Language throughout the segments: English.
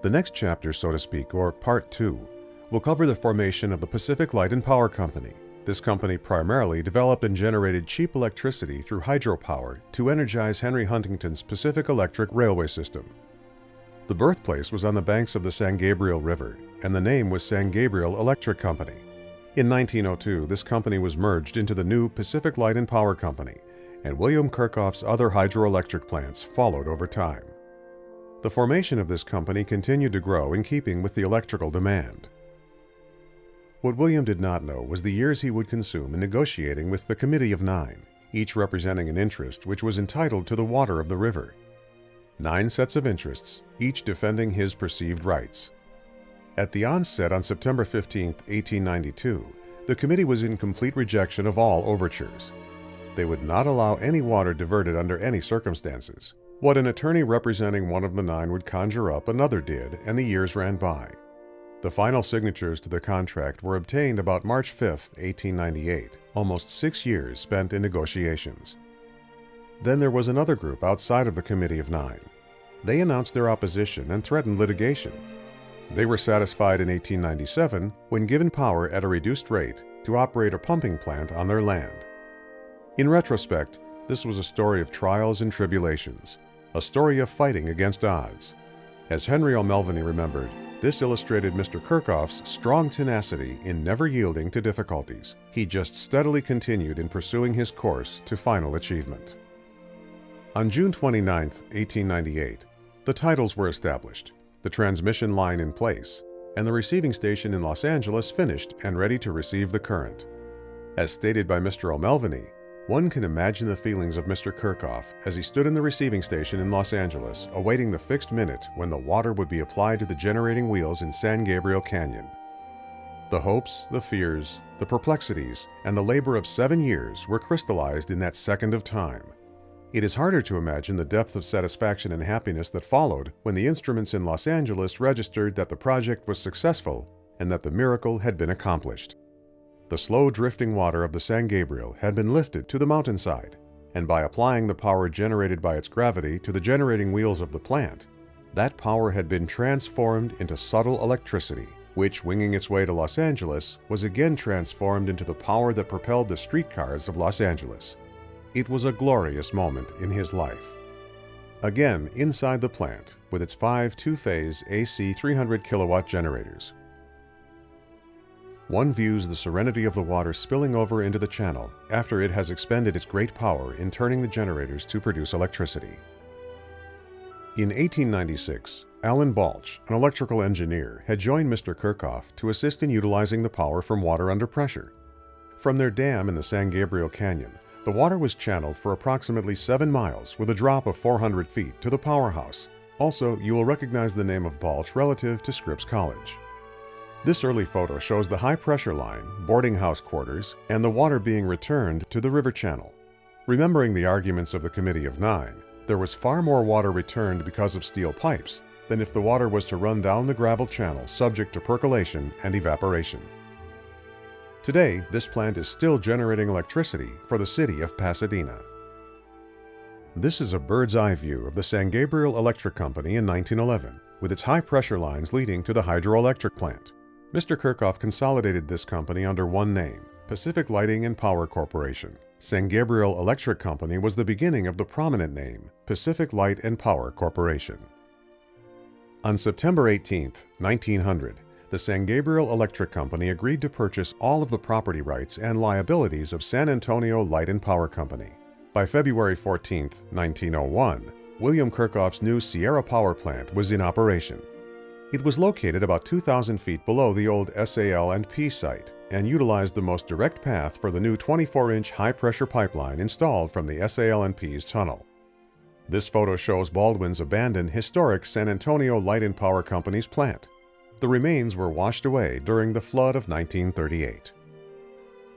The next chapter, so to speak, or Part 2, will cover the formation of the Pacific Light and Power Company. This company primarily developed and generated cheap electricity through hydropower to energize Henry Huntington's Pacific Electric Railway system. The birthplace was on the banks of the San Gabriel River, and the name was San Gabriel Electric Company. In 1902, this company was merged into the new Pacific Light and Power Company, and William Kerckhoff's other hydroelectric plants followed over time. The formation of this company continued to grow in keeping with the electrical demand. What William did not know was the years he would consume in negotiating with the Committee of Nine, each representing an interest which was entitled to the water of the river. 9 sets of interests, each defending his perceived rights. At the onset on September 15, 1892, the committee was in complete rejection of all overtures. They would not allow any water diverted under any circumstances. What an attorney representing one of the 9 would conjure up, another did, and the years ran by. The final signatures to the contract were obtained about March 5, 1898, almost 6 years spent in negotiations. Then there was another group outside of the Committee of Nine. They announced their opposition and threatened litigation. They were satisfied in 1897 when given power at a reduced rate to operate a pumping plant on their land. In retrospect, this was a story of trials and tribulations, a story of fighting against odds. As Henry O'Melveny remembered, this illustrated Mr. Kerckhoff's strong tenacity in never yielding to difficulties. He just steadily continued in pursuing his course to final achievement. On June 29, 1898, the titles were established, the transmission line in place, and the receiving station in Los Angeles finished and ready to receive the current. As stated by Mr. O'Melveny, one can imagine the feelings of Mr. Kerckhoff as he stood in the receiving station in Los Angeles, awaiting the fixed minute when the water would be applied to the generating wheels in San Gabriel Canyon. The hopes, the fears, the perplexities, and the labor of 7 years were crystallized in that second of time. It is harder to imagine the depth of satisfaction and happiness that followed when the instruments in Los Angeles registered that the project was successful and that the miracle had been accomplished. The slow drifting water of the San Gabriel had been lifted to the mountainside, and by applying the power generated by its gravity to the generating wheels of the plant, that power had been transformed into subtle electricity, which, winging its way to Los Angeles, was again transformed into the power that propelled the streetcars of Los Angeles. It was a glorious moment in his life. Again, inside the plant, with its 5 two-phase AC 300 kilowatt generators, one views the serenity of the water spilling over into the channel after it has expended its great power in turning the generators to produce electricity. In 1896, Alan Balch, an electrical engineer, had joined Mr. Kerckhoff to assist in utilizing the power from water under pressure. From their dam in the San Gabriel Canyon, the water was channeled for approximately 7 miles with a drop of 400 feet to the powerhouse. Also, you will recognize the name of Balch relative to Scripps College. This early photo shows the high-pressure line, boarding house quarters, and the water being returned to the river channel. Remembering the arguments of the Committee of Nine, there was far more water returned because of steel pipes than if the water was to run down the gravel channel subject to percolation and evaporation. Today, this plant is still generating electricity for the city of Pasadena. This is a bird's-eye view of the San Gabriel Electric Company in 1911, with its high-pressure lines leading to the hydroelectric plant. Mr. Kerckhoff consolidated this company under one name, Pacific Lighting and Power Corporation. San Gabriel Electric Company was the beginning of the prominent name, Pacific Light and Power Corporation. On September 18, 1900, the San Gabriel Electric Company agreed to purchase all of the property rights and liabilities of San Antonio Light and Power Company. By February 14, 1901, William Kerckhoff's new Sierra Power Plant was in operation. It was located about 2,000 feet below the old SAL&P site and utilized the most direct path for the new 24-inch high-pressure pipeline installed from the SAL&P's tunnel. This photo shows Baldwin's abandoned historic San Antonio Light and Power Company's plant. The remains were washed away during the flood of 1938.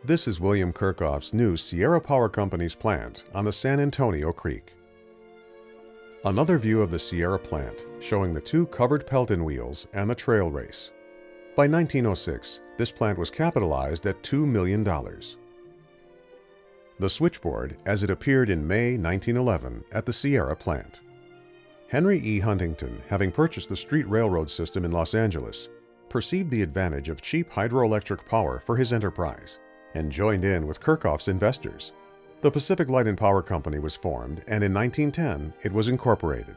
This is William Kerckhoff's new Sierra Power Company's plant on the San Antonio Creek. Another view of the Sierra plant, showing the 2 covered Pelton wheels and the trail race. By 1906, this plant was capitalized at $2 million. The Switchboard as it appeared in May 1911 at the Sierra plant. Henry E. Huntington, having purchased the street railroad system in Los Angeles, perceived the advantage of cheap hydroelectric power for his enterprise and joined in with Kerckhoff's investors. The Pacific Light and Power Company was formed, and in 1910 it was incorporated.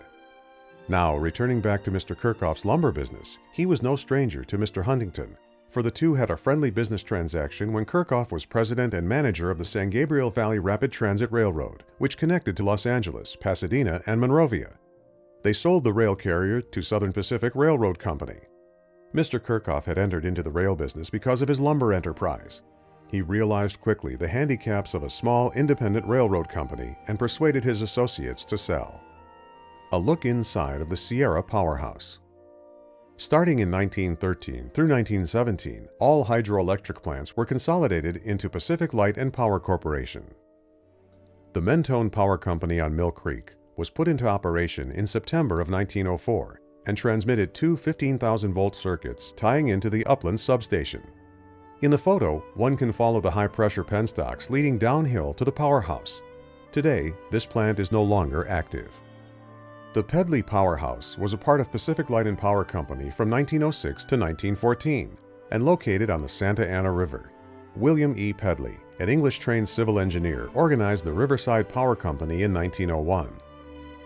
Now, returning back to Mr. Kerckhoff's lumber business, he was no stranger to Mr. Huntington, for the two had a friendly business transaction when Kerckhoff was president and manager of the San Gabriel Valley Rapid Transit Railroad, which connected to Los Angeles, Pasadena, and Monrovia. They sold the rail carrier to Southern Pacific Railroad Company. Mr. Kerckhoff had entered into the rail business because of his lumber enterprise. He realized quickly the handicaps of a small, independent railroad company and persuaded his associates to sell. A look inside of the Sierra Powerhouse. Starting in 1913 through 1917, all hydroelectric plants were consolidated into Pacific Light and Power Corporation. The Mentone Power Company on Mill Creek was put into operation in September of 1904 and transmitted two 15,000-volt circuits tying into the Upland Substation. In the photo, one can follow the high-pressure penstocks leading downhill to the powerhouse. Today, this plant is no longer active. The Pedley Powerhouse was a part of Pacific Light and Power Company from 1906 to 1914 and located on the Santa Ana River. William E. Pedley, an English-trained civil engineer, organized the Riverside Power Company in 1901.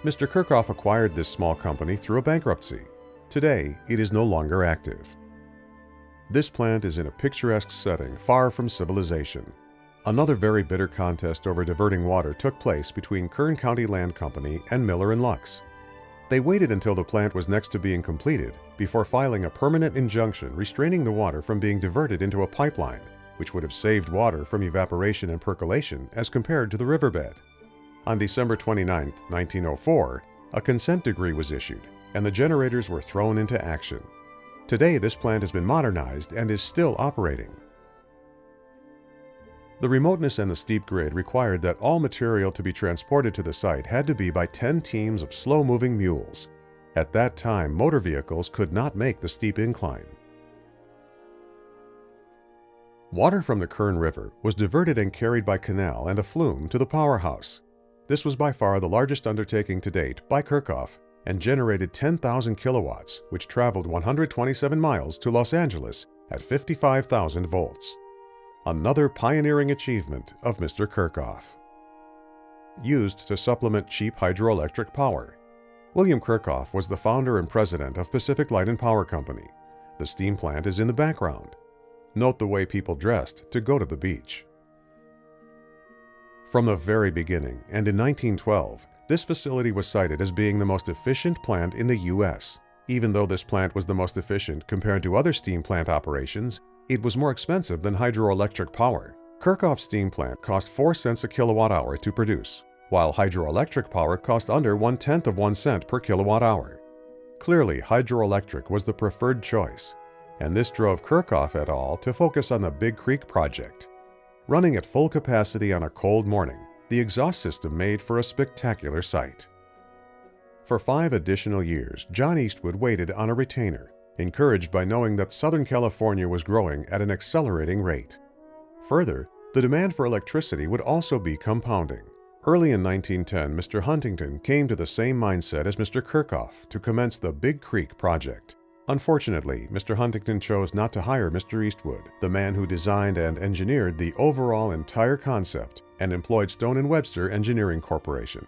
Mr. Kerckhoff acquired this small company through a bankruptcy. Today, it is no longer active. This plant is in a picturesque setting far from civilization. Another very bitter contest over diverting water took place between Kern County Land Company and Miller & Lux. They waited until the plant was next to being completed before filing a permanent injunction restraining the water from being diverted into a pipeline, which would have saved water from evaporation and percolation as compared to the riverbed. On December 29, 1904, a consent decree was issued, and the generators were thrown into action. Today, this plant has been modernized and is still operating. The remoteness and the steep grade required that all material to be transported to the site had to be by 10 teams of slow-moving mules. At that time, motor vehicles could not make the steep incline. Water from the Kern River was diverted and carried by canal and a flume to the powerhouse. This was by far the largest undertaking to date by Kerckhoff and generated 10,000 kilowatts, which traveled 127 miles to Los Angeles at 55,000 volts. Another pioneering achievement of Mr. Kerckhoff. Used to supplement cheap hydroelectric power. William Kerckhoff was the founder and president of Pacific Light and Power Company. The steam plant is in the background. Note the way people dressed to go to the beach. From the very beginning, and in 1912, this facility was cited as being the most efficient plant in the U.S. Even though this plant was the most efficient compared to other steam plant operations, it was more expensive than hydroelectric power. Kerckhoff's steam plant cost 4 cents a kilowatt hour to produce, while hydroelectric power cost under 1/10 of 1 cent per kilowatt hour. Clearly, hydroelectric was the preferred choice, and this drove Kerckhoff et al. To focus on the Big Creek project. Running at full capacity on a cold morning, the exhaust system made for a spectacular sight. For 5 additional years, John Eastwood waited on a retainer, encouraged by knowing that Southern California was growing at an accelerating rate. Further, the demand for electricity would also be compounding. Early in 1910, Mr. Huntington came to the same mindset as Mr. Kerckhoff to commence the Big Creek project. Unfortunately, Mr. Huntington chose not to hire Mr. Eastwood, the man who designed and engineered the overall entire concept, and employed Stone & Webster Engineering Corporation.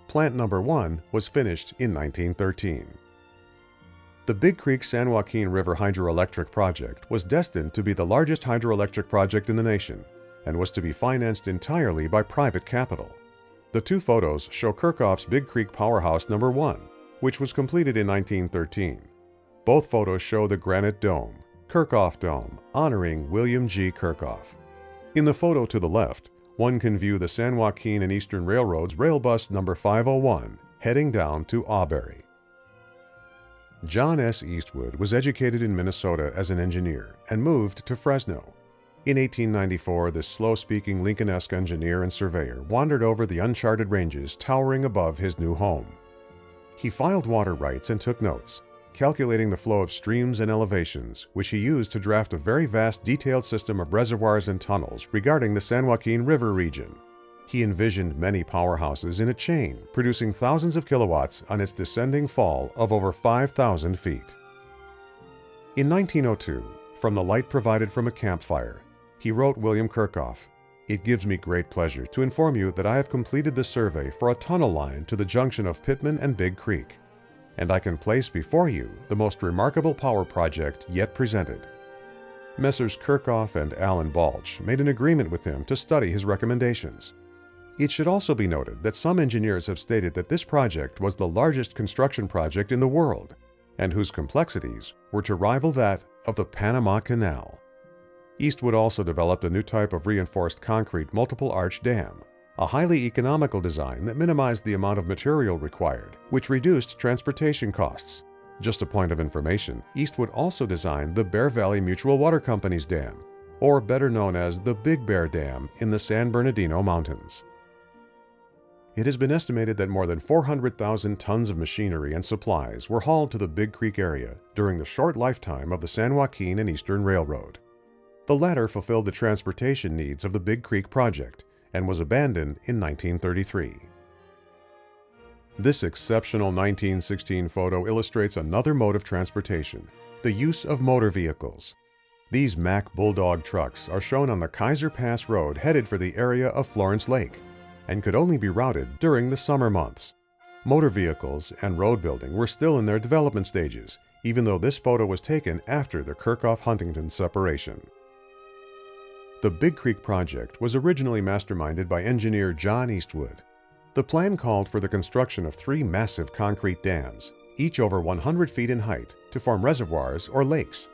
Plant number 1 was finished in 1913. The Big Creek San Joaquin River Hydroelectric Project was destined to be the largest hydroelectric project in the nation and was to be financed entirely by private capital. The 2 photos show Kerckhoff's Big Creek Powerhouse number 1, which was completed in 1913. Both photos show the granite dome, Kerckhoff Dome, honoring William G. Kerckhoff. In the photo to the left, one can view the San Joaquin and Eastern Railroad's rail bus number 501 heading down to Auberry. John S. Eastwood was educated in Minnesota as an engineer and moved to Fresno. In 1894, this slow-speaking Lincoln-esque engineer and surveyor wandered over the uncharted ranges towering above his new home. He filed water rights and took notes, calculating the flow of streams and elevations, which he used to draft a very vast detailed system of reservoirs and tunnels regarding the San Joaquin River region. He envisioned many powerhouses in a chain, producing thousands of kilowatts on its descending fall of over 5,000 feet. In 1902, from the light provided from a campfire, he wrote William Kerckhoff, "It gives me great pleasure to inform you that I have completed the survey for a tunnel line to the junction of Pittman and Big Creek, and I can place before you the most remarkable power project yet presented." Messrs. Kerckhoff and Allen Balch made an agreement with him to study his recommendations. It should also be noted that some engineers have stated that this project was the largest construction project in the world, and whose complexities were to rival that of the Panama Canal. Eastwood also developed a new type of reinforced concrete multiple arch dam, a highly economical design that minimized the amount of material required, which reduced transportation costs. Just a point of information, Eastwood also designed the Bear Valley Mutual Water Company's dam, or better known as the Big Bear Dam in the San Bernardino Mountains. It has been estimated that more than 400,000 tons of machinery and supplies were hauled to the Big Creek area during the short lifetime of the San Joaquin and Eastern Railroad. The latter fulfilled the transportation needs of the Big Creek project and was abandoned in 1933. This exceptional 1916 photo illustrates another mode of transportation, the use of motor vehicles. These Mack Bulldog trucks are shown on the Kaiser Pass Road headed for the area of Florence Lake, and could only be routed during the summer months. Motor vehicles and road building were still in their development stages, even though this photo was taken after the Kerckhoff-Huntington separation. The Big Creek project was originally masterminded by engineer John Eastwood. The plan called for the construction of 3 massive concrete dams, each over 100 feet in height, to form reservoirs or lakes.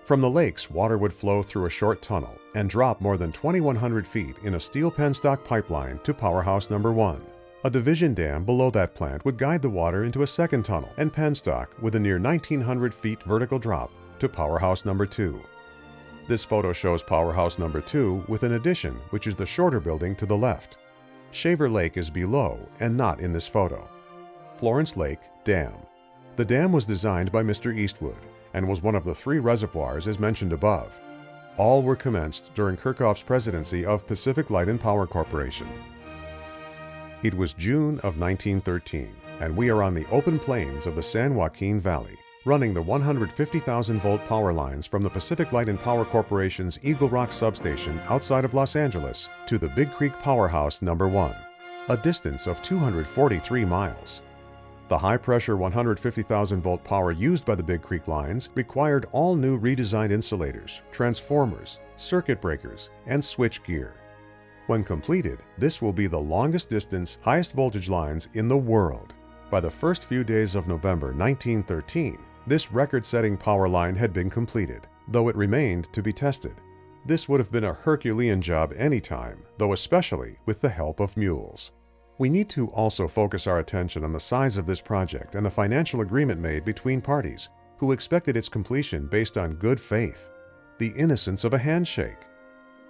From the lakes, water would flow through a short tunnel and drop more than 2,100 feet in a steel penstock pipeline to Powerhouse No. 1. A division dam below that plant would guide the water into a second tunnel and penstock with a near 1,900 feet vertical drop to Powerhouse No. 2. This photo shows Powerhouse No. 2 with an addition, which is the shorter building to the left. Shaver Lake is below and not in this photo. Florence Lake Dam. The dam was designed by Mr. Eastwood and was one of the 3 reservoirs as mentioned above. All were commenced during Kerckhoff's presidency of Pacific Light and Power Corporation. It was June of 1913, and we are on the open plains of the San Joaquin Valley, running the 150,000-volt power lines from the Pacific Light and Power Corporation's Eagle Rock Substation outside of Los Angeles to the Big Creek Powerhouse No. 1, a distance of 243 miles. The high-pressure 150,000-volt power used by the Big Creek lines required all new redesigned insulators, transformers, circuit breakers, and switch gear. When completed, this will be the longest distance, highest voltage lines in the world. By the first few days of November 1913, this record-setting power line had been completed, though it remained to be tested. This would have been a Herculean job anytime, though especially with the help of mules. We need to also focus our attention on the size of this project and the financial agreement made between parties who expected its completion based on good faith, the innocence of a handshake.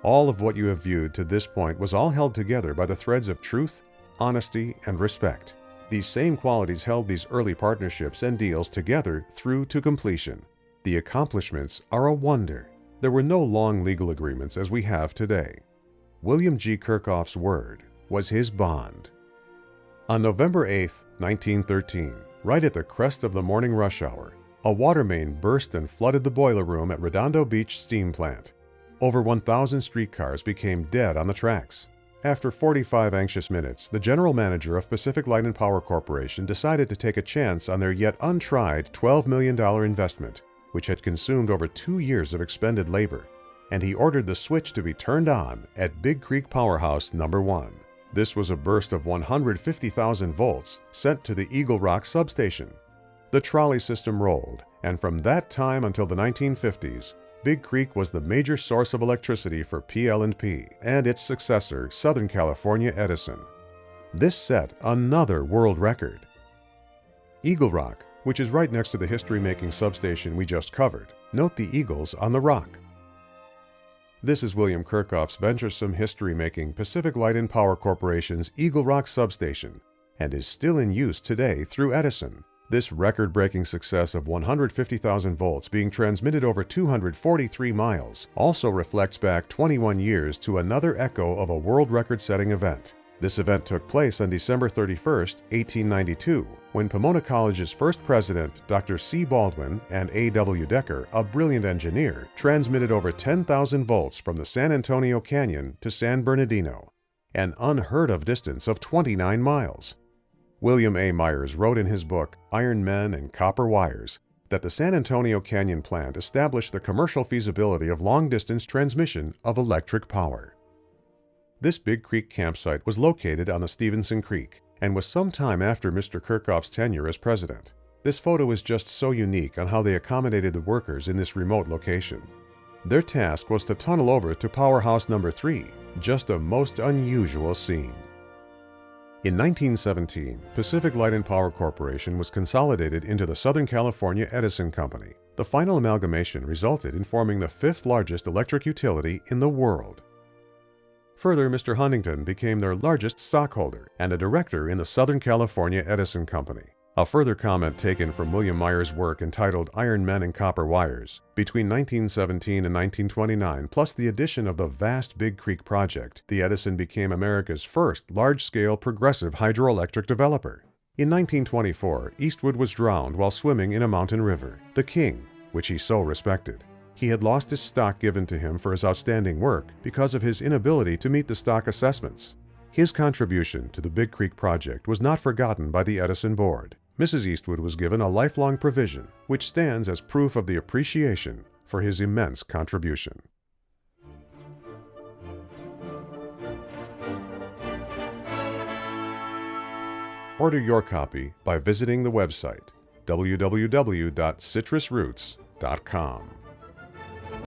All of what you have viewed to this point was all held together by the threads of truth, honesty, and respect. These same qualities held these early partnerships and deals together through to completion. The accomplishments are a wonder. There were no long legal agreements as we have today. William G. Kerckhoff's word was his bond. On November 8, 1913, right at the crest of the morning rush hour, a water main burst and flooded the boiler room at Redondo Beach Steam Plant. Over 1,000 streetcars became dead on the tracks. After 45 anxious minutes, the general manager of Pacific Light and Power Corporation decided to take a chance on their yet untried $12 million investment, which had consumed over 2 years of expended labor, and he ordered the switch to be turned on at Big Creek Powerhouse No. 1. This was a burst of 150,000 volts sent to the Eagle Rock Substation. The trolley system rolled, and from that time until the 1950s, Big Creek was the major source of electricity for PL&P and its successor, Southern California Edison. This set another world record. Eagle Rock, which is right next to the history-making substation we just covered. Note the eagles on the rock. This is William Kerckhoff's venturesome history-making Pacific Light and Power Corporation's Eagle Rock Substation, and is still in use today through Edison. This record-breaking success of 150,000 volts being transmitted over 243 miles also reflects back 21 years to another echo of a world record-setting event. This event took place on December 31, 1892, when Pomona College's first president, Dr. C. Baldwin, and A. W. Decker, a brilliant engineer, transmitted over 10,000 volts from the San Antonio Canyon to San Bernardino, an unheard-of distance of 29 miles. William A. Myers wrote in his book, Iron Men and Copper Wires, that the San Antonio Canyon plant established the commercial feasibility of long-distance transmission of electric power. This Big Creek campsite was located on the Stevenson Creek and was some time after Mr. Kerckhoff's tenure as president. This photo is just so unique on how they accommodated the workers in this remote location. Their task was to tunnel over to Powerhouse number 3, just a most unusual scene. In 1917, Pacific Light and Power Corporation was consolidated into the Southern California Edison Company. The final amalgamation resulted in forming the 5th largest electric utility in the world. Further, Mr. Huntington became their largest stockholder and a director in the Southern California Edison Company. A further comment taken from William Myers' work entitled Iron Men and Copper Wires, between 1917 and 1929, plus the addition of the vast Big Creek project, the Edison became America's first large-scale progressive hydroelectric developer. In 1924, Eastwood was drowned while swimming in a mountain river, the King, which he so respected. He had lost his stock given to him for his outstanding work because of his inability to meet the stock assessments. His contribution to the Big Creek project was not forgotten by the Edison board. Mrs. Eastwood was given a lifelong provision, which stands as proof of the appreciation for his immense contribution. Order your copy by visiting the website www.citrusroots.com.